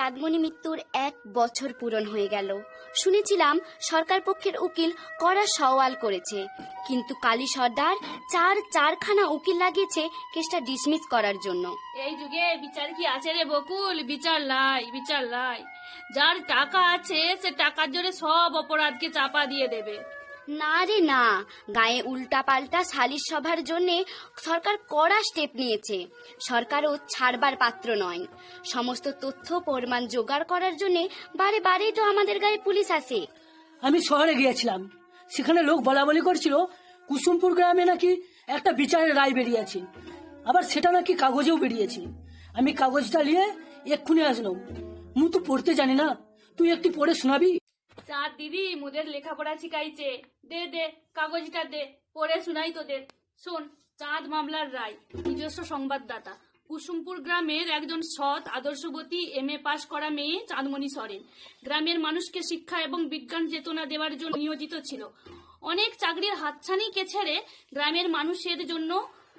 চাঁদমণি মৃত্যুর 1 বছর পূরণ হয়ে গেল। শুনেছিলাম সরকার পক্ষের উকিল কড়া সওয়াল করেছে, কিন্তু কালী সর্দার চারখানা উকিল লাগিয়েছে কেসটা ডিসমিস করার জন্য। এই যুগে বিচার কি আছে রে বকুল? বিচার লাই। যার টাকা আছে সে টাকার জোরে সব অপরাধকে চাপা দিয়ে দেবে। না রে না, গায়ে উল্টা পাল্টা সালিশ সভার জন্য সরকার কড়া স্টেপ নিয়েছে। সরকারও ছাড়বার পাত্র নয়। সমস্ত তথ্য প্রমাণ জোগাড় করার জন্য বারে বারেই তো আমাদের গায়ে পুলিশ আসে। আমি শহরে গিয়েছিলাম, সেখানে লোক বলাবলি করছিল কুসুমপুর গ্রামে নাকি একটা বিচারের রায় বেরিয়েছে, আবার সেটা নাকি কাগজেও বেরিয়েছে। আমি কাগজটা নিয়ে এক্ষুনি আসলাম। মু তো পড়তে জানি না, তুই একটু পড়ে শোনাবি? চাঁদ দিদি মোদের লেখাপড়া শিখাইছে। দে কাগজটা দে, পড়ে শোনাই তোদের। শোন, চাঁদ মামলার রায়। নিজস্ব সংবাদদাতা। কুসুমপুর গ্রামের একজন সৎ আদর্শবতী MA পাশ করা মেয়ে চাঁদমণি সরেন গ্রামের মানুষকে শিক্ষা এবং বিজ্ঞান চেতনা দেওয়ার জন্য নিয়োজিত ছিল। অনেক চাকরির হাতছানিকে ছেড়ে গ্রামের মানুষের জন্য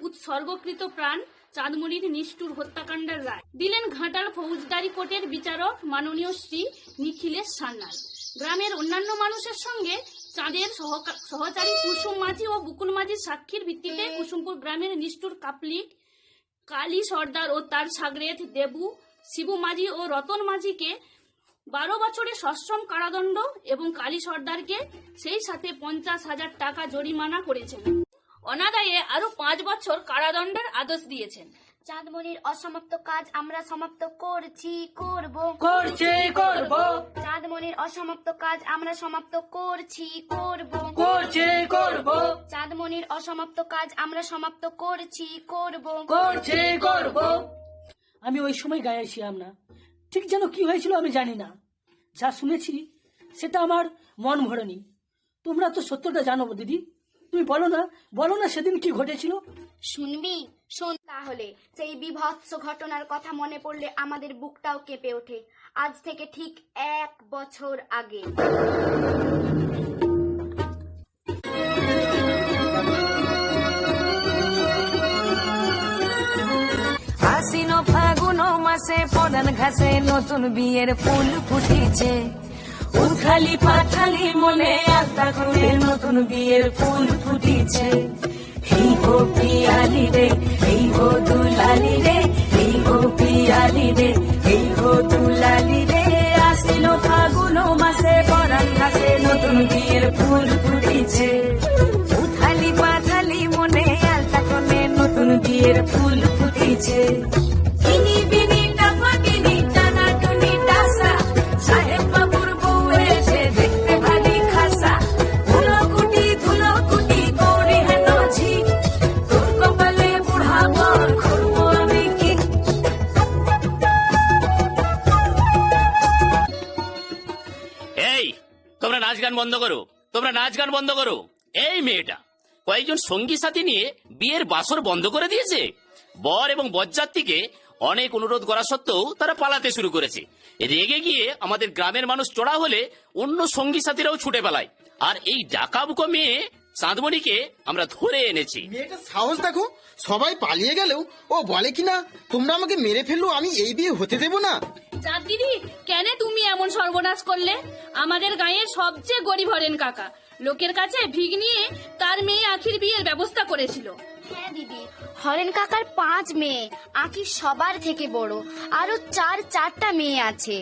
উৎসর্গকৃত প্রাণ চাঁদমণির নিষ্ঠুর হত্যাকাণ্ডের রায় দিলেন ঘাটাল ফৌজদারি কোর্টের বিচারক মাননীয় শ্রী নিখিলেশ সান্যাল। গ্রামের অন্যান্য মানুষের সঙ্গে চাঁদের সহচারী কুসুম মাঝি ও বুকুল মাঝির সাক্ষীর ভিত্তিতে কুসুমপুর গ্রামের নিষ্ঠুর কাপলিক কালী সর্দার ও তার সাগরেদ দেবু, শিবু মাঝি ও রতন মাঝিকে 12 বছরের সশ্রম কারাদণ্ড এবং কালী সর্দারকে সেই সাথে 50,000 টাকা জরিমানা করেছেন। অনাদায়ে আরো 5 বছর কারাদণ্ডের আদেশ দিয়েছেন। চাঁদমণির অসমাপ্ত কাজ আমরা সমাপ্ত করব। চাঁদমণির অসমাপ্ত কাজ আমরা সমাপ্ত করব। চাঁদমণির অসমাপ্ত কাজ আমরা সমাপ্ত করব। আমি ওই সময় গায়ে ছিলাম না, ঠিক যেন কি হয়েছিল আমি জানি না। যা শুনেছি সেটা আমার মন ভরেনি। তোমরা তো সত্যটা জানো দিদি, তুমি বলো না সেদিন কি ঘটেছিল? শুনবি? শোন তাহলে। সেই বিভৎস ঘটনার কথা মনে পড়লে আমাদের বুকটাও কেঁপে ওঠে। আজ থেকে ঠিক 1 বছর আগে। আশ্বিন ফাগুন মাসে পদান ঘাসে নতুন বিয়ের ফুল ফুটেছে। উথালি পাথালি মনে আত্মা করে নতুন বিয়ের ফুল ফুটেছে। এই গো পিয়ালি রে, এই গো দুলালি রে, এই গো পিয়ালি রে, এই গো দুলালি রে। আশ্বিন ফাগুন মাসে পদান ঘাসে নতুন বিয়ের ফুল ফুটেছে। উথালি পাথালি মনে আত্মা করে নতুন বিয়ের ফুল ফুটেছে। কিনি বিনি টাকা কিনি টানা টুনি টাসা, সাহেব বাবুর বউ এসে দেখতে ভারী খাসা। ধুলো কুটি করি হেন ঝি, তোর কপালে বুড়া বর করবো আমি কি? এই তোমরা নাচ গান বন্ধ করো। এই মেয়েটা কয়েকজন সঙ্গী সাথী নিয়ে বিয়ের বাসর বন্ধ করে দিয়েছে। বর এবং বরযাত্রীকে অনেক অনুরোধ করা সত্ত্বেও তারা পালাতে শুরু করেছে। রেগে গিয়ে আমাদের গ্রামের মানুষ চড়া হলে অন্য সঙ্গী সাথীরাও ছুটে পালায়। আর এই ডাকাবুকো মেয়ে চাঁদমণিকে আমরা ধরে এনেছি। মেয়েটার সাহস দেখো, সবাই পালিয়ে গেলেও ও বলে কিনা তোমরা আমাকে মেরে ফেললো, আমি এই বিয়ে হতে দেবো না। চাঁদ দিদি, কেন তুমি এমন সর্বনাশ করলে? আমাদের গাঁয়ের সবচেয়ে গরিব হরেন কাকা লোকের কাছে ভিগ নিয়ে তার মেয়ে আখির বিয়ের ব্যবস্থা করেছিল। হ্যাঁ দিদি, হরেন কাকার 5 মেয়ে, আঁকি সবার থেকে বড়। আরো 4টা মেয়ে আছে।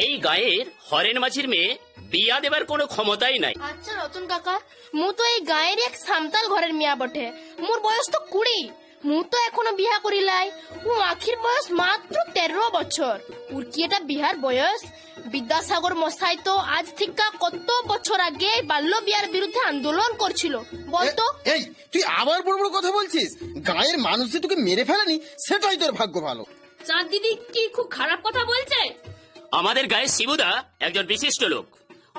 এই গায়ের হরেন মাঝির মেয়ে বিয়া দেবার কোনো ক্ষমতাই নাই। আচ্ছা রতন কাকা, মু তো এই গাঁয়ের এক সামতাল ঘরের মিয়া বটে। মোর বয়স তো 20। মু তো এখনো বিহা করিলাই। ও আখির বয়স মাত্র 13 বছর। ওর কি এটা বিহার বয়স? বিদ্যাসাগর মশাই তো আজ থেকে কত বছর আগে বাল্য বিয়ার বিরুদ্ধে আন্দোলন করছিল বলতো। এই তুই আবার বড় বড় কথা বলছিস? গায়ের মানুষ যে তোকে মেরে ফেলেনি সেটাই তোর ভাগ্য ভালো। চাঁদ দিদি কি খুব খারাপ কথা বলছে? আমাদের গায়ে শিবুদা একজন বিশিষ্ট লোক।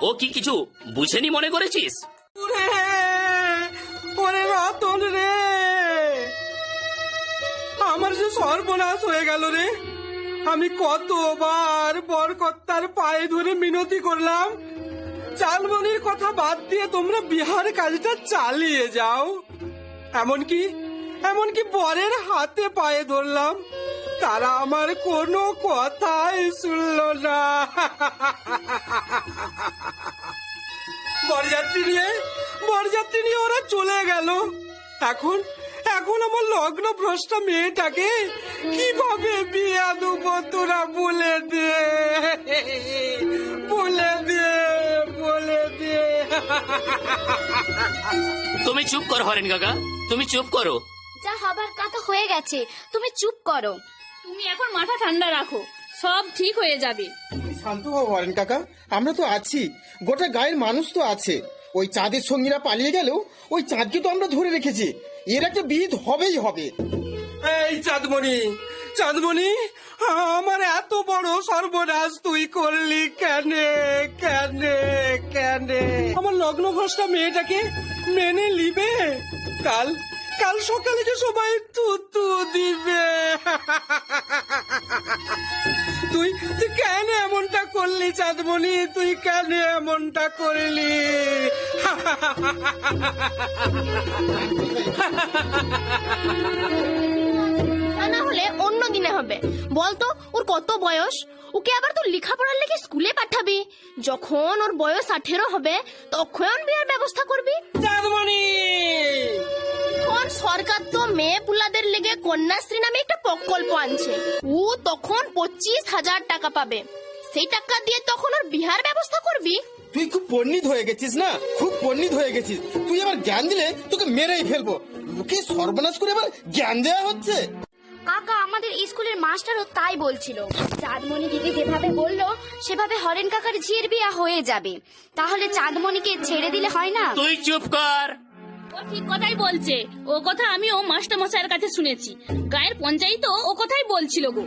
ও কি কিছু বুঝেনি মনে করেছিস? ওরে রতন রে, আমার যে সর্বনাশ হয়ে গেল রে। আমি কতবার বরকর্তার পায়ে ধরে মিনতি করলাম, চাঁদমণির কথা বাদ দিয়ে তোমরা বিহার কাজটা চালিয়ে যাও। এমনকি বরের হাতে পায়ে ধরলাম, তারা আমার কোনো কথাই শুনলো না। বরযাত্রী নিয়ে ওরা চলে গেল। এখন আমার লগ্ন ভ্রষ্টা মেয়েটাকে কিভাবে বিয়ে দেবো তোরা বলে দে। তুমি চুপ করো হরেন কাকা, তুমি চুপ করো। যা হবার কথা হয়ে গেছে, তুমি চুপ করো। তুমি এখন মাথা ঠান্ডা রাখো, সব ঠিক হয়ে যাবে। শান্ত হও হরেন কাকা, আমরা তো আছি, গোটা গায়ের মানুষ তো আছে। ওই চাঁদের সঙ্গীরা পালিয়ে গেলেও ওই চাঁদকে তো আমরা ধরে রেখেছি, এর একটা বিহিত হবেই হবে। এই চাঁদমণি, আমার এত বড় সর্বনাশ তুই করলি কেন? আমার লগ্ন ভ্রষ্টা মেয়েটাকে মেনে নিবে? কাল সকালে যে সবাই তুতু দিবে। তুই কেন এমনটা করলি চাঁদমণি? তুই কেন এমনটা করলি? না হলে অন্য দিনে হবে। বলতো ওর কত বয়স? ওকে আবার তোর লেখাপড়ার লেগে স্কুলে পাঠাবি। যখন ওর বয়স 18 হবে তখন বিয়ের ব্যবস্থা করবি। চাঁদমণি, এখন সরকার তো মেয়ে পুলাদের লেগে কন্যাশ্রী নামে একটা প্রকল্প আনছে। ও তখন 25,000 টাকা পাবে। সেই টাকা দিয়ে তখন ওর বিহার ব্যবস্থা করবি। তুই খুব পণ্ডিত হয়ে গেছিস না, খুব পণ্ডিত হয়ে গেছিস। তুই আবার জ্ঞান দিলে তোকে মেরেই ফেলবো। লোকে সর্বনাশ করে আবার জ্ঞান দেওয়া হচ্ছে। কাকা, আমাদের স্কুলের মাস্টারও তাই বলছিল। চাঁদমণি দিদি যেভাবে বললো সেভাবে হরেন কাকার ঝিয়ের বিয়া হয়ে যাবে। তাহলে চাঁদমণিকে ছেড়ে দিলে হয় না? তুই চুপ কর। ও ঠিক কথাই বলছে। ও কথা আমিও মাস্টার মশাইয়ের কাছে শুনেছি। গায়ের পঞ্চায়েতও ও কথাই বলছিল গো।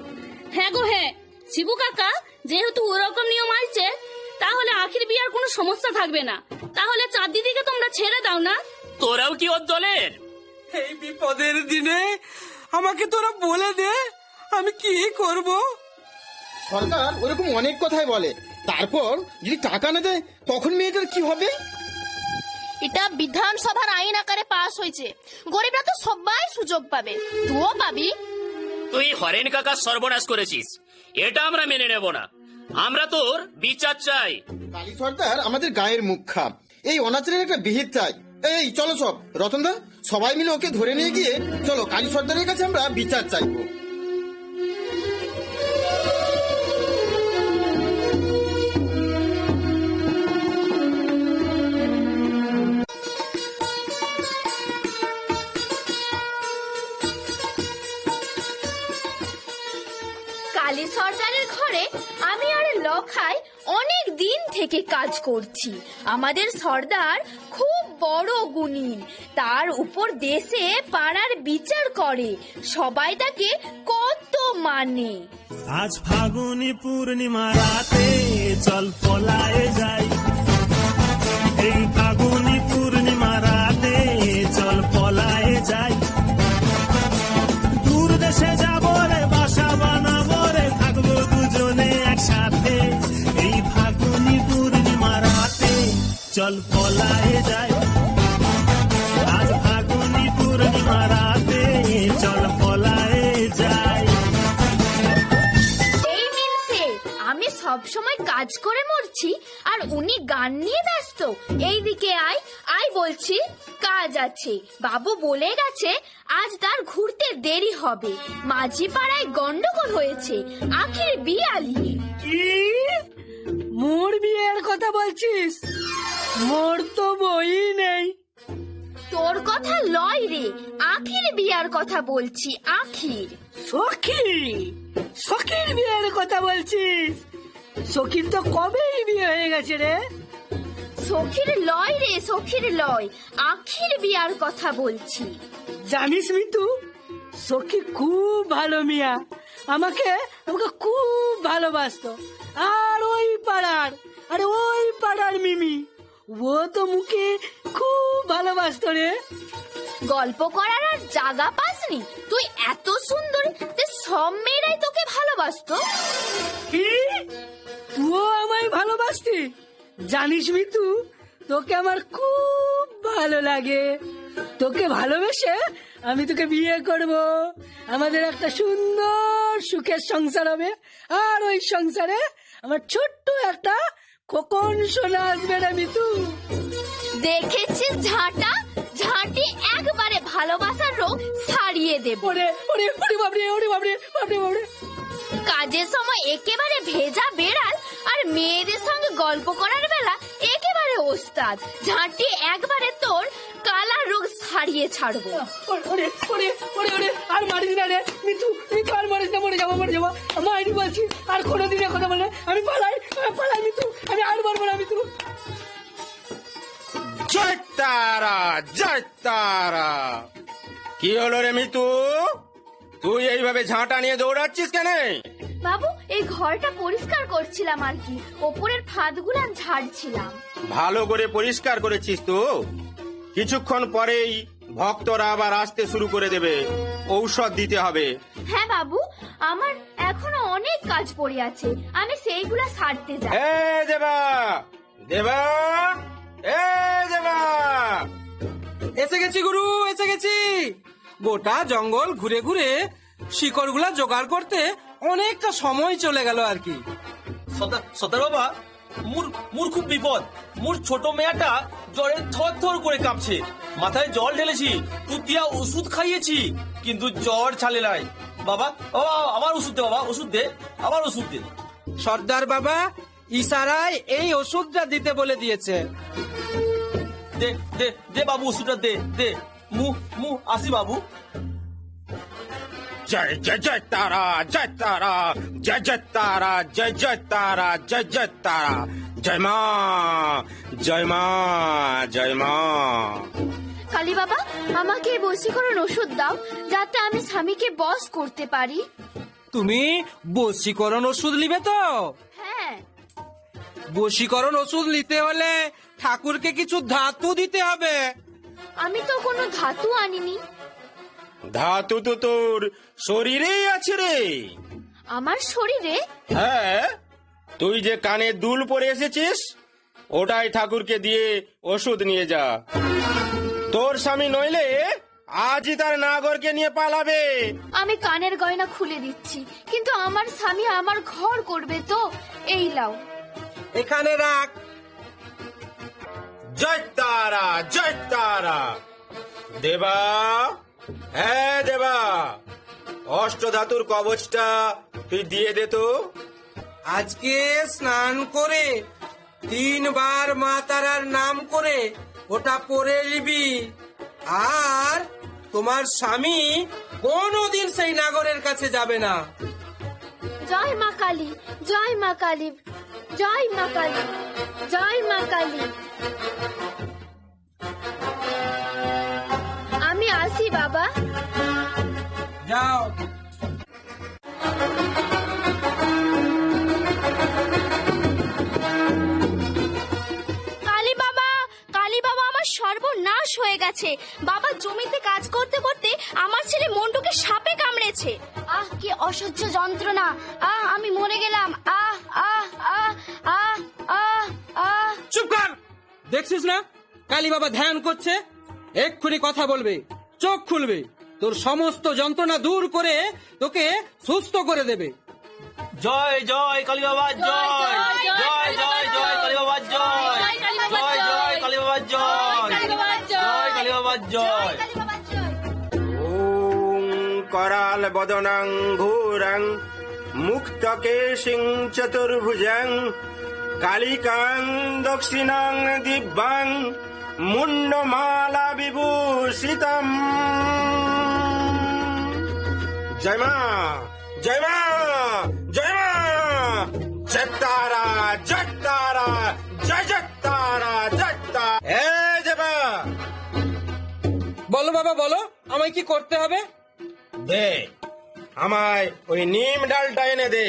হ্যাঁ গো হ্যাঁ, শিবু কাকা যেহেতু ওরকম নিয়ম আসছে, তাহলে আখির বিয়ার কোনো সমস্যা থাকবে না। তাহলে চাঁদ দিদিকে তোমরা ছেড়ে দাও না। তোরাও কি ওর দলের? এই বিপদের দিনে আমাকে তোরা বলে দে, আমি কি করব? সরকার ওরকম অনেক কথাই বলে, তারপর যদি টাকা না দেয় তখন মেয়েটার কি হবে? এটা বিধানসভার আইন আকারে পাস হয়েছে। গরিবরা তো সবাই সুযোগ পাবে, তুইও পাবি। তুই হরেন কাকা সর্বনাশ করেছিস, এটা আমরা মেনে নেব না। আমরা তোর বিচার চাই। কালী সর্দার আমাদের গায়ের মুখ্যা, এই অনাচারের একটা বিহিত চাই। এই চলো সব, রতনদা সবাই মিলে ওকে ধরে নিয়ে গিয়ে চলো কালী সর্দারের কাছে আমরা বিচার চাইবো। কালী সর্দারের ঘরে আমি আর লখাই অনেক দিন থেকে কাজ করছি। আমাদের সর্দার খুব বড় গুণী, তার উপর দেশে পাড়ার বিচার করে, সবাই তাকে কত মানে। আজ ফাগুনি পূর্ণিমা রাতে চল পলায়ে যাই। এই ফাগুনি পূর্ণিমা রাতে চল পলায়ে যাই। দূর দেশে যাবো রে, বাসা বানাবো রে, থাকবো দুজনে একসাথে। এই ফাগুনি পূর্ণিমা রাতে চল পলায়ে যাই। আজ ফাগুনি পূর্ণিমা রাতে চল পলায়ে যাই। এই মিলছে, আমি সব সময় কাজ করে মরছি আর উনি গান নিয়ে ব্যস্ত। এইদিকে আয় আয় বলছি, কাজ আছে। বাবু বলে গেছে আজ তার ঘুরতে দেরি হবে, মাঝি পাড়ায় গন্ডগোল হয়েছে আখির বিয়া নিয়ে। কি মোর বিয়ের কথা বলছিস? মোর তো বই নেই। তোর কথা লয় রে, আখির বিয়ার কথা বলছি। আখির সখীর বিয়ের কথা বলছিস? সখীর তো কবেই বিয়ে হয়ে গেছে রে। সখীর লয় রে, সখীর লয়, আখির বিয়ার কথা বলছি। জানিস মিতু, সখী খুব ভালো মিয়া, আমাকে খুব ভালোবাসতো। আর ওই পাড়ার মিমি, ও তো মুখে খুব ভালোবাসতো রে। গল্প করার আর জায়গা পাসনি? তুই এত সুন্দর যে সব মেয়েরাই তোকে ভালোবাসতো। কি তুইও আমায় ভালোবাসতি? জানিস মিতু, তোকে আমার খুব ভালো লাগে। তোকে ভালোবেসে আমি তোকে বিয়ে করব, আমাদের একটা সুন্দর সুখের সংসার হবে। আর ওই সংসারে আমার ছোট্ট একটা খোকন সোনা আসবে রে মিতু। দেখেছিস ঝাঁটা, ঝাঁটি একবারে ভালোবাসার রোগ সারিয়ে দেব। ওরে ওরে ওরে বাবরে, ওরে বাবরে, বাবরে বাবরে। কাজের সময় একেবারে ভেজা বেড়াল, আর মেয়েদের সঙ্গে গল্প করার বেলা একেবারে ওস্তাদ। ঝাঁটি একবারে তোর কালা রোগ সারিয়ে ছাড়বো। ওরে ওরে ওরে ওরে ওরে, আর মারিস না রে মিতু, মিতু আর মারিস না, মরে যাবো মরে যাবো। মাইনি বলছি, আর কোনোদিন কথা বলে আমি পালাই, পালাই মিতু, আমি আর মারবো না মিতু। জয় তারা, জয় তারা। কি হলো রে মিতু, তুই এইভাবে ঝাঁটা নিয়ে দৌড়াচ্ছিস কেন? বাবু, এই ঘরটা পরিষ্কার করছিলাম আর কি, ওপরের ফাঁদগুলা ঝাড়ছিলাম। ভালো করে পরিষ্কার করেছিস তো? কিছুক্ষণ পরেই ভক্তরা আবার আসতে শুরু করে দেবে, ঔষধ দিতে হবে। হ্যাঁ বাবু, আমার এখনো অনেক কাজ পড়ে আছে, আমি সেইগুলা সারতে যাই। এ দেবা, দেবা, এ দেবা। এসে গেছি গুরু, এসে গেছি। গোটা জঙ্গল ঘুরে ঘুরে শিকড়গুলা জোগাড় করতে অনেকটা সময় চলে গেল আর কি। সতার বাবা, মুর খুব বিপদ। মুর ছোট মেয়েটা জ্বরে থর থর করে কাঁপছে। মাথায় জল ঢেলেছি, তুতিয়া ওষুধ খাইয়েছি, কিন্তু জ্বর ছাড়ে নাই। বাবা, বাবা আমার ওষুধ দে, বাবা ওষুধ দে, আমার ওষুধ দে। সর্দার বাবা ইশারায় এই ওষুধটা দিতে বলে দিয়েছে। দে দে দে বাবু, ওষুধটা দে দে। মু আসি বাবু। জয় জয় জয় তারা, জয় তারা, জয় জয় তারা, জয় জয় তারা, জয় জয় তারা। জয় মা, জয় মা, জয় মা। কালী বাবা, আমাকে বশীকরণ ওষুধ দাও, যাতে আমি স্বামীকে বশ করতে পারি। তুমি বশীকরণ ওষুধ নিবে তো? হ্যাঁ। বশীকরণ ওষুধ নিতে হলে ঠাকুরকে কিছু ধাতু দিতে হবে। আমি তো কোনো ধাতু আনিনি। ধাতু তো তোর শরীরেই আছে রে। আমার শরীরে? হ্যাঁ, তুই যে কানে দুল পরে এসেছিস, ওটাই ঠাকুরকে দিয়ে ওষুধ নিয়ে যা। তোর স্বামী নইলে আজই তার নাগরকে নিয়ে পালাবে। আমি কানের গয়না খুলে দিচ্ছি, কিন্তু আমার স্বামী আমার ঘর করবে তো। এই লাও। এখানে রাখ। জয় তারা, জয় তারা। দেবা, হ্যাঁ দেবা, অষ্টধাতুর কবচটা তুই দিয়ে দে তো। আজকে স্নান করে 3 বার মা তারার নাম করে ওটা পরে নিবি। আর তোমার স্বামী কোনোদিন সেই নাগরের কাছে যাবে না। জয় মা কালী, জয় মা কালী, জয় মা কালী, জয় মা কালী। আমি আসি বাবা। যাও। কালী বাবা, কালী বাবা, আমার সর্বনাশ হয়ে গেছে। বাবা জমিতে কাজ করতে করতে আমার ছেলে মন্টুকে সাপে কামড়েছে। আহ, কি অসহ্য যন্ত্রণা। আহ, আমি মরে গেলাম। আহ আহ আহ আহ আহ আহ। চুপ কর। দেখছিস না কালী বাবা ধ্যান করছে? এক্ষুনি কথা বলবে, চোখ খুলবে, তোর সমস্ত যন্ত্রণা দূর করে তোকে সুস্থ করে দেবে। জয় জয় কালী বাবা, জয় জয় জয় জয় কালী বাবা, জয় জয় জয় কালী বাবা, জয় জয় কালী বাবা, জয়। ওম कराल बदनं घोरं मुक्तकेशिं चतुर्भुजं कालिकां दक्षिणां दिव्यां मुंडमाला विभूषितम्। जय मां, जय मां, जय मां, जय तारा, जय तारा, जय जय तारा, जय तारा। ए देवा, বলো বাবা বলো, আমায় কি করতে হবে? দে আমায় ওই নিম ডালটা এনে দে।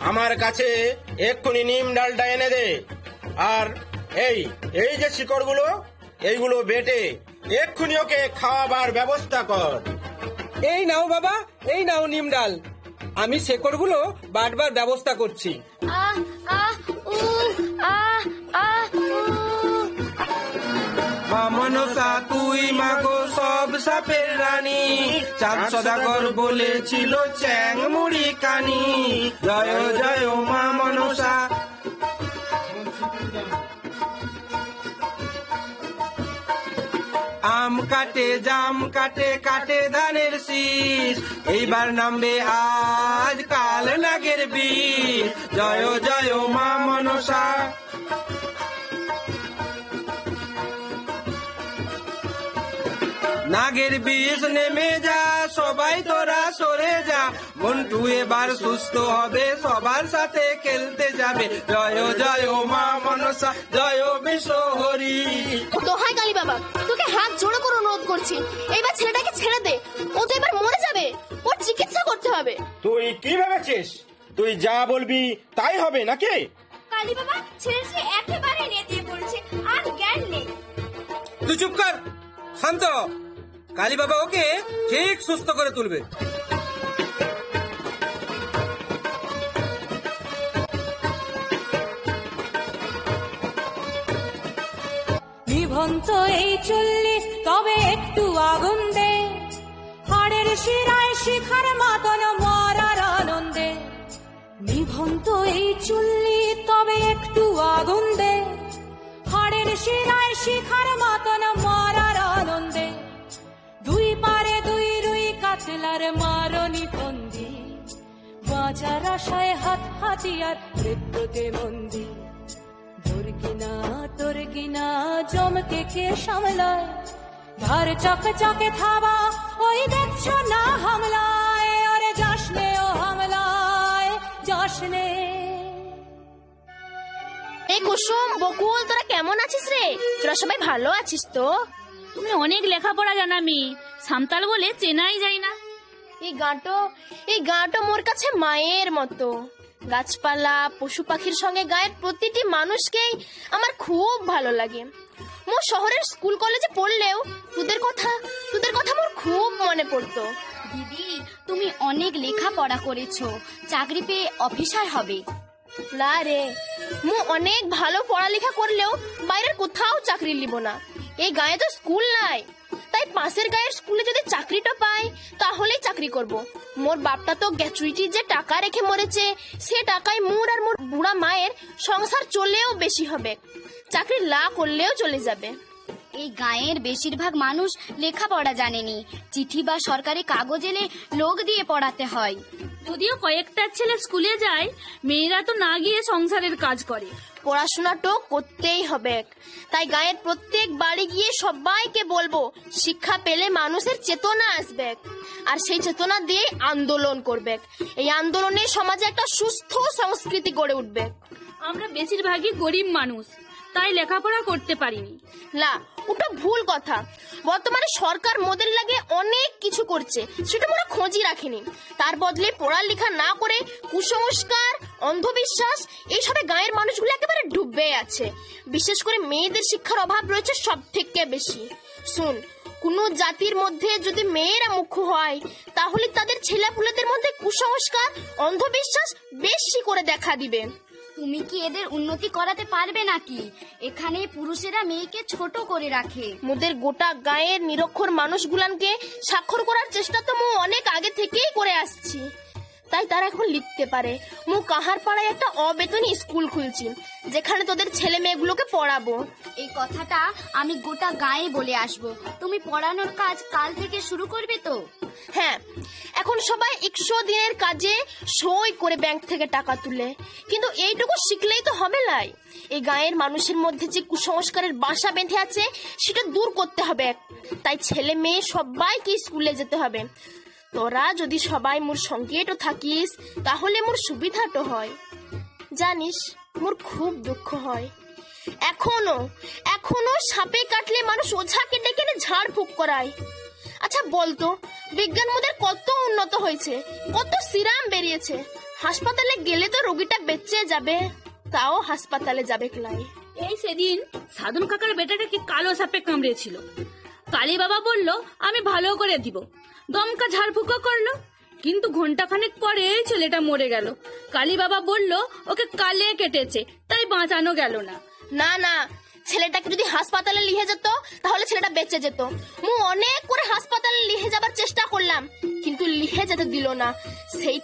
আমার কাছে এক্ষুনি নিম ডালটা এনে দে। আর এই এই যে শিকড়গুলো, এইগুলো বেটে এক্ষুনি ওকে খাওয়াবার ব্যবস্থা কর। এই নাও বাবা, এই নাও নিম ডাল। আমি শেকড়গুলো বাটবার ব্যবস্থা করছি। আহ আহ উ আহ আহ উ। মা মনসা তুই মাগো সব সাপের রানী, চাঁদ সদাগর বলেছিল চ্যাং মুড়ি কানি। জয় জয় মা মনসা। আম কাটে জাম কাটে কাটে ধানের শীষ, এইবার নামবে আজ কাল নাগের বিষ। জয় জয় মা মনসা। নাগের বিষ নেমে যা, সবাই তোরা সরে যা, মন্টু এবার সুস্থ হবে, সবার সাথে খেলতে যাবে। জয় জয় মা মনসা, জয় বিশ্ব হরি। দোহাই কালী বাবা, তোকে হাত জোড়ো করে অনুরোধ করছি, এইবার ছেলেটাকে ছেড়ে দে। ও তো এবার মরে যাবে, ওর চিকিৎসা করতে হবে। তুই কি ভেবেছিস তুই যা বলবি তাই হবে নাকি? কালী বাবা, ছেলেটি একেবারে নেতিয়ে পড়েছে, আর জ্ঞান নেই। তুই চুপ কর, শান্ত। কালী বাবা ওকে ঠিক সুস্থ করে তুলবে। নিভন্ত এই 40 তবে একটু আগুন দে, হাড়ের শিরায় শিখার মাতন মরার আনন্দে। নিভন্ত এই 40 তবে একটু আগুন দে, হাড়ের শিরায় শিখার মাতন মরার আনন্দে। দুই পারে দুই রুই কাতলার মারনি ফন্দি, বাঁচার আশায় হাত হাতিয়ার মৃত্যুতে মন্দি। তোর কিনা জমকে কে সামলায়, ধার চকে চকে থাবা ওই দেখছো না হামলায়। ওরে যাসনে ও হামলায় যাসনে। এই কুসুম, বকুল, তোরা কেমন আছিস রে? তোরা সবাই ভালো আছিস তো? তুমি অনেক লেখাপড়া জানামি, সাঁওতাল বলে চেনাই যায় না। এই গাঁটো মোর কাছে মায়ের মতো। গাছপালা, পশু পাখির সঙ্গে গায়ের প্রতিটি মানুষকেই আমার খুব ভালো লাগে। মোর শহরের স্কুল কলেজে পড়লেও তোদের কথা মোর খুব মনে পড়তো। দিদি, তুমি অনেক লেখাপড়া করেছো, চাকরি পেয়ে অফিসার হবে। না রে, মু অনেক ভালো পড়ালেখা করলেও বাইরের কোথাও চাকরি লিব না। এই গায়ে তো স্কুল নাই, তাই পাশের গায়ের স্কুলে যদি চাকরিটা পাই তাহলেই চাকরি করব। মোর বাপটা তো গ্র্যাচুইটি যে টাকা রেখে মরেছে, সে টাকায় মোর আর মোর বুড়া মায়ের সংসার চলেও বেশি হবে, চাকরি না করলেও চলে যাবে। এই গাঁয়ের বেশিরভাগ মানুষ লেখাপড়া জানেনি, চিঠি বা সরকারি কাগজ এলে লোক দিয়ে পড়াতে হয়। যদিও কয়েকটা ছেলে স্কুলে যায়, মেয়েরা তো না গিয়ে সংসারের কাজ করে। পড়াশোনাটা করতেই হবে, তাই গায়ের প্রত্যেক বাড়ি গিয়ে সবাইকে বলবো, শিক্ষা পেলে মানুষের চেতনা আসবে, আর সেই চেতনা দিয়ে আন্দোলন করবে। এই আন্দোলনে সমাজে একটা সুস্থ সংস্কৃতি গড়ে উঠবে। আমরা বেশিরভাগই গরিব মানুষ, তাই লেখাপড়া করতে পারিনি। না, ওটা ভুল কথা। বর্তমানে সরকার মোদের লাগে অনেক কিছু করছে, সেটা আমরা খোঁজই রাখিনি। তার বদলে পড়ালেখা না করে কুসংস্কার, অন্ধবিশ্বাস এইসবে গায়ের মানুষগুলো একেবারে ডুবে আছে। বিশেষ করে মেয়েদের শিক্ষার অভাব রয়েছে সব থেকে বেশি। শুন, কোনো জাতির মধ্যে যদি মেয়েরা মুখ্য হয়, তাহলে তাদের ছেলেপুলেদের মধ্যে কুসংস্কার, অন্ধবিশ্বাস বেশি করে দেখা দিবে। তুমি কি এদের উন্নতি করাতে পারবে নাকি? এখানে পুরুষেরা মেয়েকে ছোট করে রাখে। মোদের গোটা গায়ের নিরক্ষর মানুষগুলানকে স্বাক্ষর করার চেষ্টা তো মু অনেক আগে থেকেই করে আসছি, তাই তারা এখন লিখতে পারে। মু কাহার পাড়ায় একটা অবেতনী স্কুল খুলছি, যেখানে তোদের ছেলে মেয়েগুলোকে পড়াবো। এই কথাটা আমি গোটা গায়ে বলে আসবো। তুমি পড়ানোর কাজ কাল থেকে শুরু করবে তো? হ্যাঁ, এখন সবাই 100 দিনের কাজে সই করে ব্যাংক থেকে টাকা তুলে, কিন্তু এইটুকু শিখলেই তো হবে না। এই গায়ের মানুষের মধ্যে যে কুসংস্কারের বাসা বেঁধে আছে, সেটা দূর করতে হবে। তাই ছেলে মেয়ে সবাইকে স্কুলে যেতে হবে। তোরা যদি সবাই মোর সঙ্গে তো থাকিস, তাহলে মোর সুবিধাটো হয়। জানিস, মোর খুব দুঃখ হয়। এখনো সাপে কাটলে মানুষ ওঝা কেটে কেটে ঝাড় ফুঁক করায়। আচ্ছা বলতো, বিজ্ঞান মোদের কত উন্নত হয়েছে, কত সিরাম বেরিয়েছে। হাসপাতালে গেলে তো রোগীটা বেঁচে যাবে, তাও হাসপাতালে যাবে ক্লাই। এই সেদিন সাধন কাকার বেটাটাকে কালো সাপে কামড়েছিল। কালী বাবা বলল আমি ভালো করে দিব, দমকা ঝাড়ফুঁকো করলো, কিন্তু ঘন্টাখানেক পরে ছেলেটা মরে গেল। কালী বাবা বলল ওকে কালে কেটেছে, তাই বাঁচানো গেল না। না, ছেলেটাকে যদি হাসপাতালে লিহে যেত তাহলে ছেলেটা বেঁচে যেত। মু অনেক করে হাসপাতালে লিহে যাবার চেষ্টা করলাম, কিন্তু লিহে যেতে দিল না। সেই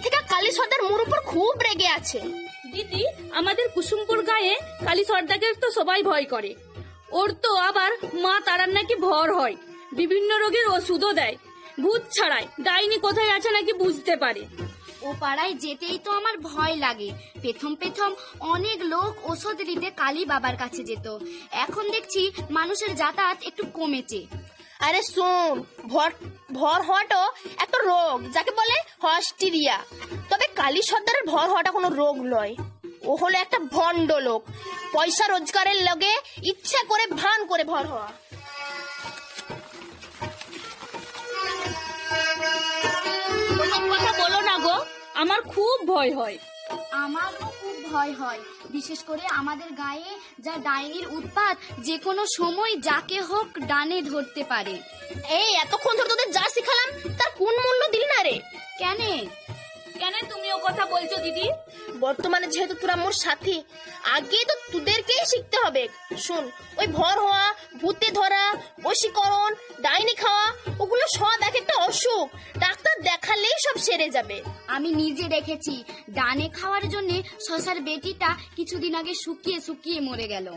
থেকে কালী সর্দার মোর উপর খুব রেগে আছে। দিদি, আমাদের কুসুমপুর গায়ে কালী সর্দাকে তো সবাই ভয় করে। ওর তো আবার মা তারার নাকি ভর হয়, বিভিন্ন রোগের ওষুধও দেয়, ভূত ছাড়ায় ডাইনি কোথায় আছে নাকি বুঝতে পারে। ও পাড়ায় যেতেই তো আমার ভয় লাগে। প্রথম অনেক লোক ওষুধ দিতে কালী বাবার কাছে যেত, এখন দেখছি মানুষের যাতায়াত একটু কমেছে। আরে শোন, ভর হওয়াটাও একটা রোগ, যাকে বলে হস্টিরিয়া। তবে কালী সর্দারের ভর হওয়াটা কোনো রোগ নয়, ও হলো একটা ভণ্ড লোক, পয়সা রোজগারের লগে ইচ্ছা করে ভান করে ভর হওয়া। ওসব কথা বলো না গো, আমার খুব ভয় হয়। আমারও খুব ভয় হয়, বিশেষ করে আমাদের গায়ে যা ডাইনির উৎপাত, যে কোনো সময় যাকে হোক ডানে ধরতে পারে। এই এতক্ষণ ধরে তোদের যা শিখালাম তার কোন মূল্য দিলি না রে? কেন তুমি ও কথা বলছো দিদি? বর্তমানে যেহেতু তোরা মোর সাথী, আগে তো তোদেরকেই শিখতে হবে। শুন, ওই ভর হওয়া, ভূতে ধরা, বশীকরণ, ডাইনি খাওয়া, ওগুলো সব এক একটা অসুখ, ডাক্তার দেখালেই সব সেরে যাবে। আমি নিজে দেখেছি, ডানে খাওয়ার জন্য শশার বেটিটা কিছুদিন আগে শুকিয়ে মরে গেল।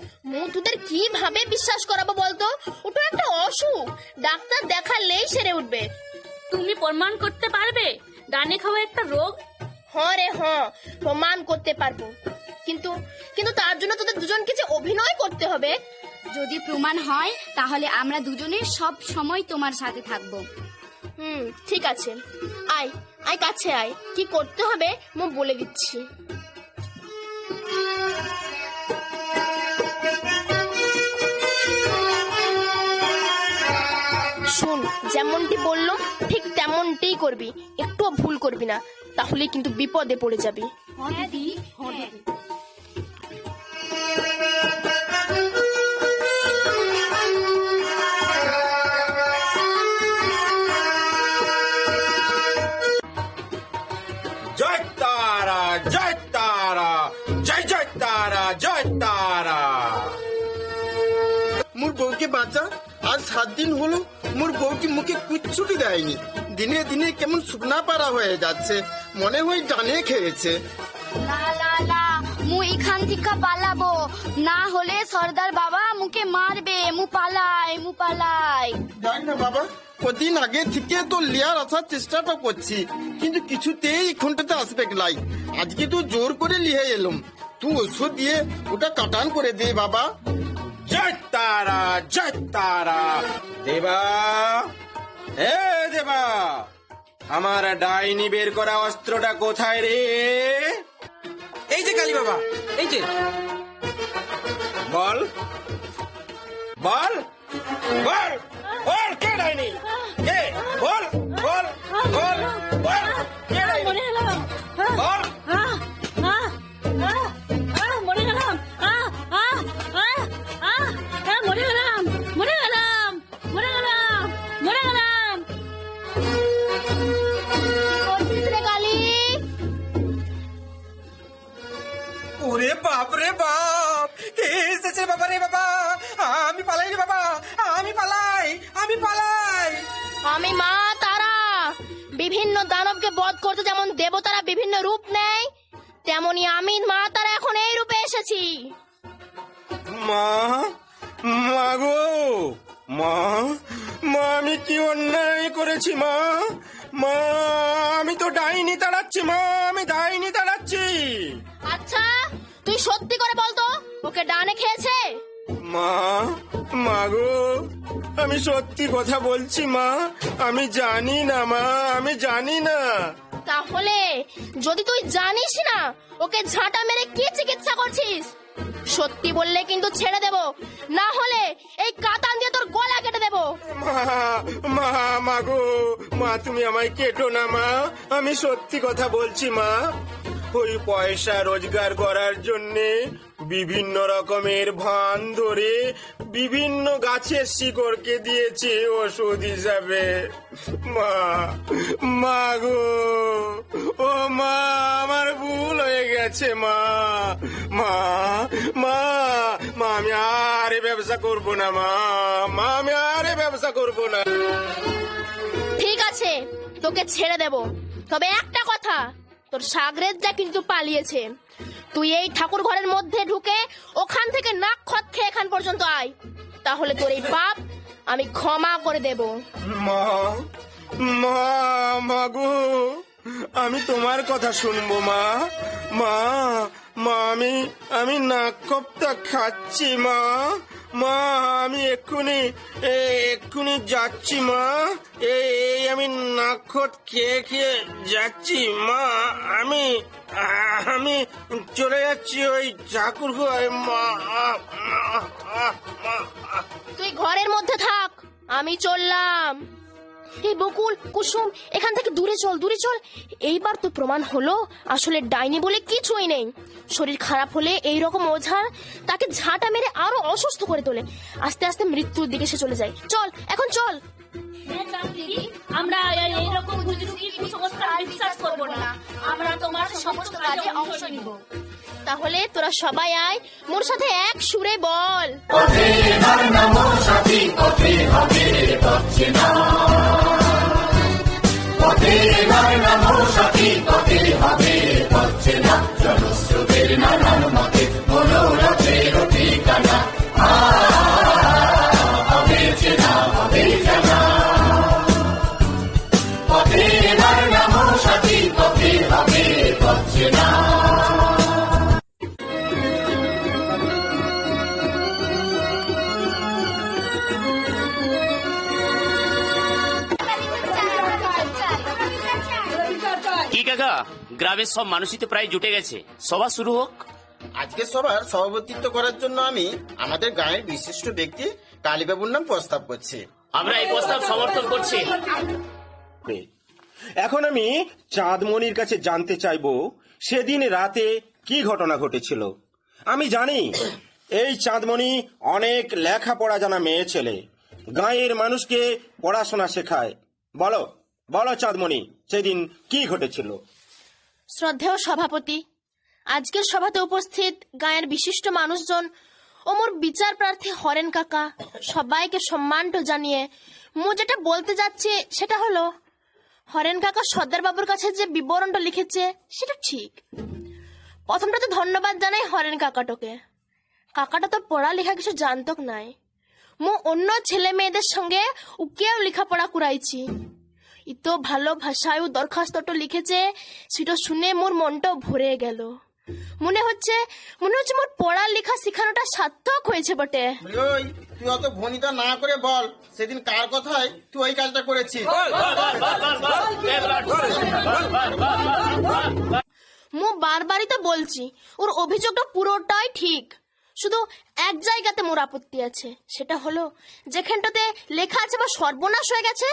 তোদের কিভাবে বিশ্বাস করাবো বলতো? ওটা একটা অসুখ, ডাক্তার দেখালেই সেরে উঠবে। তুমি প্রমাণ করতে পারবে ডানে খাওয়া একটা রোগ? হ্যাঁ, প্রমাণ করতে পারবো, কিন্তু তার জন্য তোদের দুজনকে যে অভিনয় করতে হবে। যদি প্রমাণ হয় তাহলে আমরা দুজনে সব সময় তোমার সাথে থাকবো। ঠিক আছে, আয় কাছে আয়, কি করতে হবে মু বলে দিচ্ছি। শুন, যেমনটি বললো ঠিক তেমনটাই করবি, একটুও ভুল করবি না, তাহলে কিন্তু বিপদে পড়ে যাবি। জয় তারা, জয় তারা, জয় জয় তারা, জয় তারা। মোর বউকে বাঁচা, আজ 7 দিন হলো মোর বউকে মুখে কুচ্ছুটি দেয়নি। দিনে দিনে কেমন শুকনা পাড়া হয়ে যাচ্ছে, মনে হয় ডানে খেয়েছে। না, মু এখান থেকে পালাবো, না হলে সর্দার বাবা মুকে মারবে। মু পালাই। দেখ না বাবা, কদিন আগে থেকে তো লিয়ার আসার চেষ্টাটা করছি, কিন্তু কিছুতেই এখানটাতে আসবে লাই। আজকে তো জোর করে লিয়ে এলাম, তুই ওষুধ দিয়ে ওটা কাটান করে দে বাবা। জয় তারা, জয় তারা। দেবা, দেবা, আমার ডাইনি বের করা অস্ত্রটা কোথায় রে? এই যে কালী বাবা, এই যে। বল কে ডাইনি? কে? বল কে ডাইনি? বল। ওরে বাপ রে বাপ, কে এসেছে বাবা রে বাবা? আমি পালাই রে বাবা, আমি পালাই। আমি মা তারা। বিভিন্ন দানবকে বধ করতে যেমন দেবতারা বিভিন্ন রূপ নেয়, তেমনি আমি মা তারা এখন এই রূপে এসেছি। মা আমি কি অন্যায় করেছি? মা আমি তো ডাইনি তাড়াচ্ছি। আমি ডাইনি তাড়াচ্ছি। আচ্ছা, তুই সত্যি করে বলতো, ওকে ডানে খেয়েছে? মা গো, আমি সত্যি কথা বলছি মা, আমি জানি না আমি জানি না। তাহলে যদি তুই জানিস না, ওকে ঝাঁটা মেরে কি চিকিৎসা করছিস? সত্যি বললে কিন্তু ছেড়ে দেব, না হলে এই কাতান দিয়ে তোর গলা কেটে দেব। মা গো, তুমি আমায় কেটো না মা, আমি সত্যি কথা বলছি মা। ওই পয়সা রোজগার করার জন্যে বিভিন্ন রকমের ভান ধরে বিভিন্ন গাছের শিকড়কে দিয়েছে ওষুধ হিসাবে। মা, মা গো, ও মা, আমার ভুল হয়ে গেছে মা। মা, মা, মা, আমি আর এ ব্যবসা করবো না মা। মা, আমি আর এ ব্যবসা করবো না। ঠিক আছে, তোকে ছেড়ে দেব, তবে একটা কথা, তোর সাগরেদটা কিন্তু পালিয়েছে। তুই এই ঠাকুর ঘরের মধ্যে ঢুকে ওখান থেকে নাক খত খেয়ে এখান পর্যন্ত আয়, তাহলে তোর এই পাপ আমি ক্ষমা করে দেব। মা, মা, মা গো, আমি তোমার কথা শুনবো মা। মা, মা, আমি নাক কপ্তা খাচ্ছি মা। মা, আমি এক্ষুনি যাচ্ছি মা। এই আমি নাকখত খেয়ে খেয়ে যাচ্ছি মা। আমি চলে যাচ্ছি ওই ঠাকুর ঘরে মা। তুই ঘরের মধ্যে থাক, আমি চললাম। এই বকুল, কুসুম, এখান থেকে দূরে চল, দূরে চল। এইবার তো প্রমাণ হলো আসলে ডাইনি বলে কিছুই নেই। শরীর খারাপ হলে এই রকম ওঝার তাকে ঝাঁটা মেরে আরো অসুস্থ করে তোলে, আস্তে আস্তে মৃত্যুর দিকে সে চলে যায়। চল, এখন চল। আমরা এইরকম কুসংস্কার বিশ্বাস করবো না, আমরা তোমার সমস্ত কাজে অংশ নিব। তাহলে তোরা সবাই আয়, মোর সাথে এক সুরে বল। কি কাকা, গ্রামের সব মানুষই তো প্রায় জুটে গেছে, সভা শুরু হোক। আজকে সবার সভাপতিত্ব করার জন্য আমি আমাদের গাঁয়ের বিশিষ্ট ব্যক্তি কালীবাবুর নাম প্রস্তাব করছি। আমরা এই প্রস্তাব সমর্থন করছি। এখন আমি চাঁদমণির কাছে জানতে চাইবো সেদিন রাতে কি ঘটনা ঘটেছিল। আমি জানি এই চাঁদমণি অনেক লেখাপড়া জানা মেয়ে ছেলে, গাঁয়ের মানুষকে পড়াশোনা শেখায়। বলো বলো চাঁদমণি, সেদিন কি ঘটেছিল? শ্রদ্ধেয় সভাপতি, আজকের সভাতে উপস্থিত গাঁয়ের বিশিষ্ট মানুষজন ও মোর বিচার প্রার্থী হরেন কাকা, সবাইকে সম্মানটা জানিয়ে মু যেটা বলতে যাচ্ছি সেটা হলো, হরেন কাকা সর্দার বাবুর কাছে যে বিবরণটা লিখেছে সেটা ঠিক। প্রথমটা তো ধন্যবাদ জানাই হরেন কাকাটোকে। কাকাটা তো পড়ালেখা কিছু জানতক নাই। মু অন্য ছেলে মেয়েদের সঙ্গে উকেও লেখাপড়া করাইছি। এত ভালো ভাষায় দরখাস্তটা লিখেছে, সেটা শুনে মোর মনটা ভরে গেল। মনে হচ্ছে মোর পড়ালেখা শেখানোটা সার্থক হয়েছে বটে। ওই তুই অত ভনিতা না করে বল, সেদিন কার কথায় তুই ওই কাজটা করেছিস? মু বারবারই তো বলছি, ওর অভিযোগটা পুরোটাই ঠিক, শুধু এক জায়গাতে মোর আপত্তি আছে। সেটা হলো যেখানটাতে লেখা আছে বা সর্বনাশ হয়ে গেছে।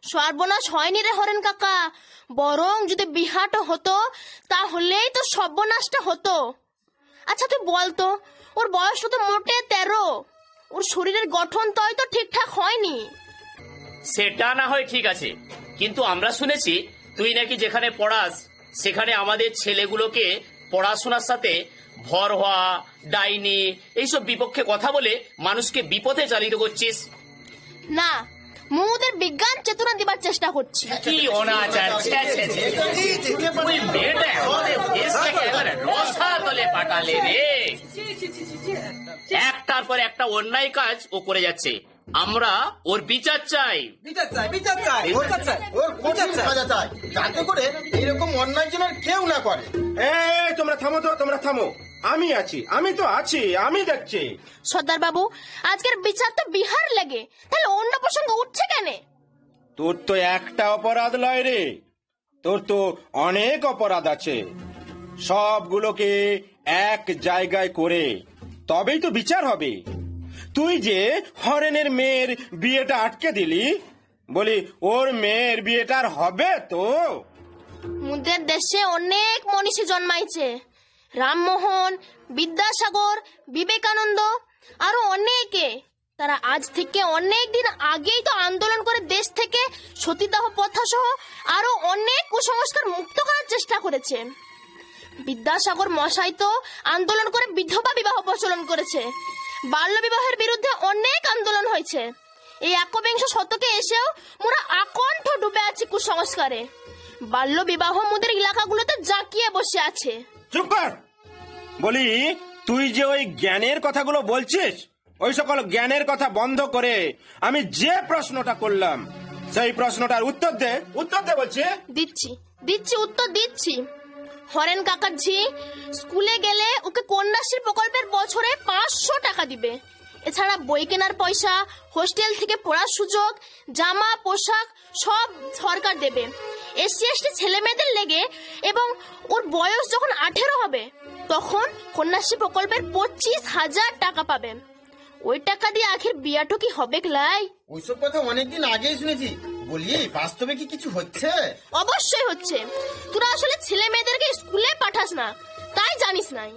সর্বনাশ হয়নি রে হরেন কাকা, বরং যদি বিহাটা হতো তাহলেই তো সর্বনাশটা হতো। আচ্ছা তুই বলতো, ওর বয়স তো মোটে 13, ওর শরীরের গঠন তো ঠিকঠাক হয়নি। সেটা না হয় ঠিক আছে, কিন্তু আমরা শুনেছি তুই নাকি যেখানে পড়াস সেখানে আমাদের ছেলেগুলোকে পড়াশোনার সাথে ভর হওয়া, ডাইনি এইসব বিপক্ষে কথা বলে মানুষকে বিপদে চালিত করছিস। না, মু ওদের বিজ্ঞান চেতনা দিবার চেষ্টা করছি। কি অনাচার! ওই মেয়েটা আমাদের দেশটাকে একেবারে রসাতলে পাঠালে রে। একটার পর একটা অন্যায় কাজ ও করে যাচ্ছে, আমরা ওর বিচার চাই। ওর কঠিন সাজা চাই, যাতে করে এরকম অন্যায় যেন আর কেউ না করে। তোমরা থামো তো, তোমরা থামো। আমি আছি, আমি তো আছি, আমি দেখছি। সর্দার বাবু, আজকের বিচার তো বিহার লাগে, তাহলে অন্য প্রসঙ্গ উঠছে কেন? তোর তো একটা অপরাধ লয় রে, তোর তো অনেক অপরাধ আছে। সবগুলোকে এক জায়গায় করে তবেই তো বিচার হবে। তুই যে হরেনের মেয়ের বিয়েটা আটকে দিলি, বলি ওর মেয়ের বিয়েটা আর হবে তো? মুদের দেশে অনেক মনীষী জন্মাইছে, রামমোহন, বিদ্যাসাগর, বিবেকানন্দ, আরো অনেকে। তারা আজ থেকে অনেক দিন আগেই তো আন্দোলন করে দেশ থেকে সতীদাহ প্রথা সহ আরো অনেক কুসংস্কার মুক্ত করার চেষ্টা করেছে। বিদ্যাসাগর মশাই তো আন্দোলন করে বিধবা বিবাহ প্রচলন করেছে। বাল্য বিবাহের বিরুদ্ধে অনেক আন্দোলন হয়েছে। এই একবিংশ শতকে এসেও মোরা আকণ্ঠ ডুবে আছি কুসংস্কারে। বাল্য বিবাহ মোদের এলাকাগুলোতে জাঁকিয়ে বসে আছে। চুপ কর। বলি, তুই যে ওই জ্ঞানের কথাগুলো বলছিস, ওই সকল জ্ঞানের কথা বন্ধ করে আমি যে প্রশ্নটা করলাম সেই প্রশ্নটার উত্তর দে বলছি। দিচ্ছি উত্তর দিচ্ছি। হরেন কাকার ঝি স্কুলে গেলে ওকে কন্যাশ্রী প্রকল্পের বছরে 500 টাকা দিবে। এছাড়া বই কেনার পয়সা, হোস্টেল থেকে পড়ার সুযোগ, জামা পোশাক সব সরকার দেবে। এসসি এসটি ছেলে মেয়েদের লেগে এবং ওর বয়স যখন 18 হবে তখন কন্যাশ্রী প্রকল্পের 25,000 টাকা পাবে। ওই টাকা দিয়ে আখের বিয়াটো কি হবে লাই? ওইসব কথা অনেকদিন আগেই শুনেছি। বলি, বাস্তবে কি কিছু হচ্ছে? অবশ্যই হচ্ছে। তোরা আসলে ছেলে মেয়েদেরকে স্কুলে পাঠাস না, তাই জানিস নাই।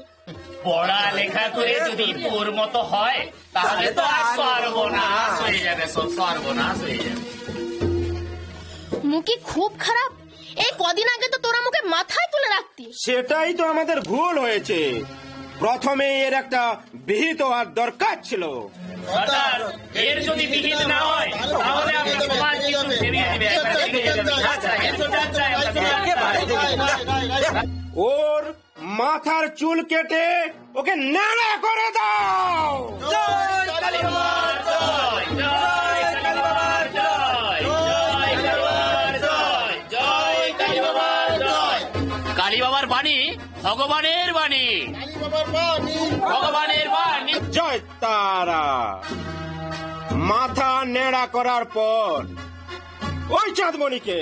পড়ালেখা করে যদি তোর মতো হয় তাহলে তো আর সর্বনাশ হয়ে যাবে, সব সর্বনাশ হয়ে যাবে। মুখি খুব খারাপ। এই কদিন আগে তো তোরা মুখে মাথায় তুলে রাখতি। সেটাই তো আমাদের ভুল হয়েছে। প্রথমে এর একটা বিহিত হওয়ার দরকার ছিল। সরকার, এর যদি বিহিত না হয় তাহলে আমরা সমাজ কিন্তু ভেঙে দিবে। ওর মাথার চুল কেটে ওকে নাড়া করে দাও। জয় কালী বাবার জয়, জয় কালী বাবার জয়, জয় কালী বাবার জয়, জয় কালী বাবার জয়। কালী বাবার বাণী ভগবানের বাণী, ভগবানের বাণী। জয় তারা। মাথা নেড়া করার পর ওই চাঁদমণিকে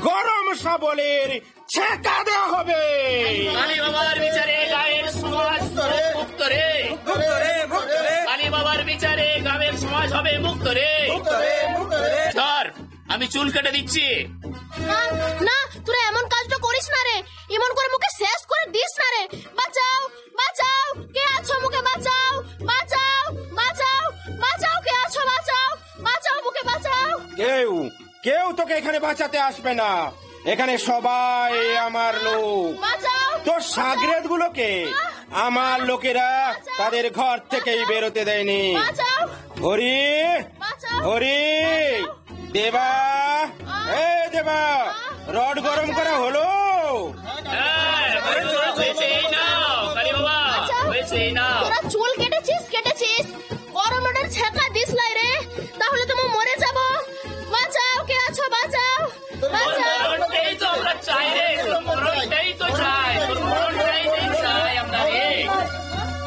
গরম শাবলের ছেঁকা দেওয়া হবে। কালী বাবার বিচারে গায়ের সমাজ মুক্ত রে, কালী বাবার বিচারে গ্রামের সমাজ হবে মুক্ত রে। ধর, আমি চুল কেটে দিচ্ছি। না, তোরা এমন কাজটা করিস না রে। এমন করে মুখে শেষ করে দিস না রে। বাঁচাও, বাঁচাও, কে আছো মুখে বাঁচাও, বাঁচাও, বাঁচাও, বাঁচাও, কে আছো বাঁচাও, বাঁচাও, মুখে বাঁচাও। কেউ তোকে এখানে বাঁচাতে আসবে না। এখানে সবাই আমার লোক। তোর সাগরেদ গুলোকে আমার লোকেরা তাদের ঘর থেকেই বেরোতে দেয়নি। হরি, হরি, দেবা, দেবা, রড গরম করা হলো? তোরা চুল কেটেছিস, গরম রোডের ছেঁকা দিস লাই রে, তাহলে তো মরে যাব। বাঁচাও, কে আছো বাঁচাও, বাঁচাও।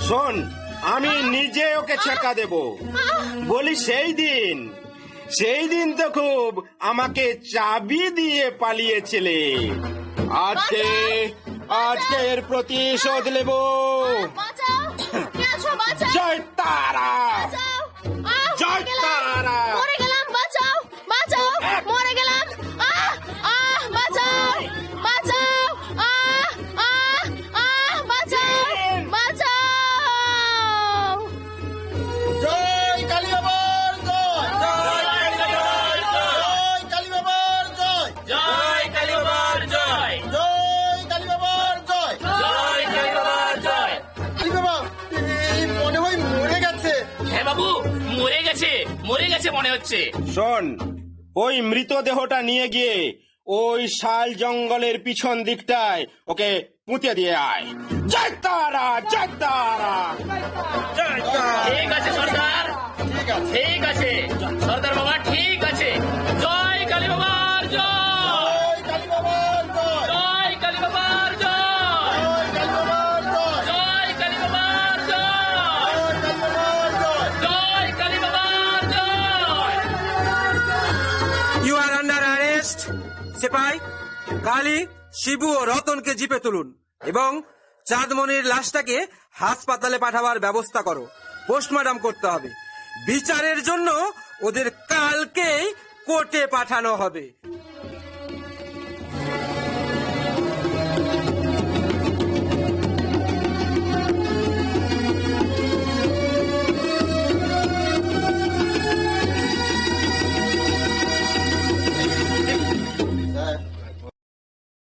শোন, আমি নিজে ওকে ছেঁকা দেব। বলি, সেই দিন তো খুব আমাকে চাবি দিয়ে পালিয়েছিলে। আজকে এর প্রতিশোধ নেব। জয় তারা, জয় তারা। মরে গেলাম, বাঁচাও, বাঁচাও, মরে গেলাম। বাঁচাও, বাঁচাও, বাঁচাও, বাঁচাও। জয় কালী বাবার জয়, জয় কালী বাবার জয়, জয় কালী বাবার জয়, জয় কালী বাবার জয়, জয় কালী বাবার জয়। কালী বাবা মনে হয় মরে গেছে। হ্যাঁ বাবু, মরে গেছে মনে হচ্ছে। শোন, ওই মৃতদেহটা নিয়ে গিয়ে ওই শাল জঙ্গলের পিছন দিকটায় ওকে পুঁতে দিয়ে আয়। জয় তারা, জয় তারা, জয় তারা। ঠিক আছে সর্দার, ঠিক আছে সর্দার বাবা, ঠিক আছে। জয় কালী বাবার জয়, কালী বাবার জয়, জয় কালী বাবার জয়, জয় কালী বাবার জয়, জয় কালী বাবার জয়। You are under arrest. সিপাই, কালী, শিবু ও রতনকে জিপে তুলুন এবং চাঁদমণির লাশটাকে হাসপাতালে পাঠাবার ব্যবস্থা করো। পোস্টমর্টম করতে হবে। বিচারের জন্য ওদের কালকেই কোর্টে পাঠানো হবে।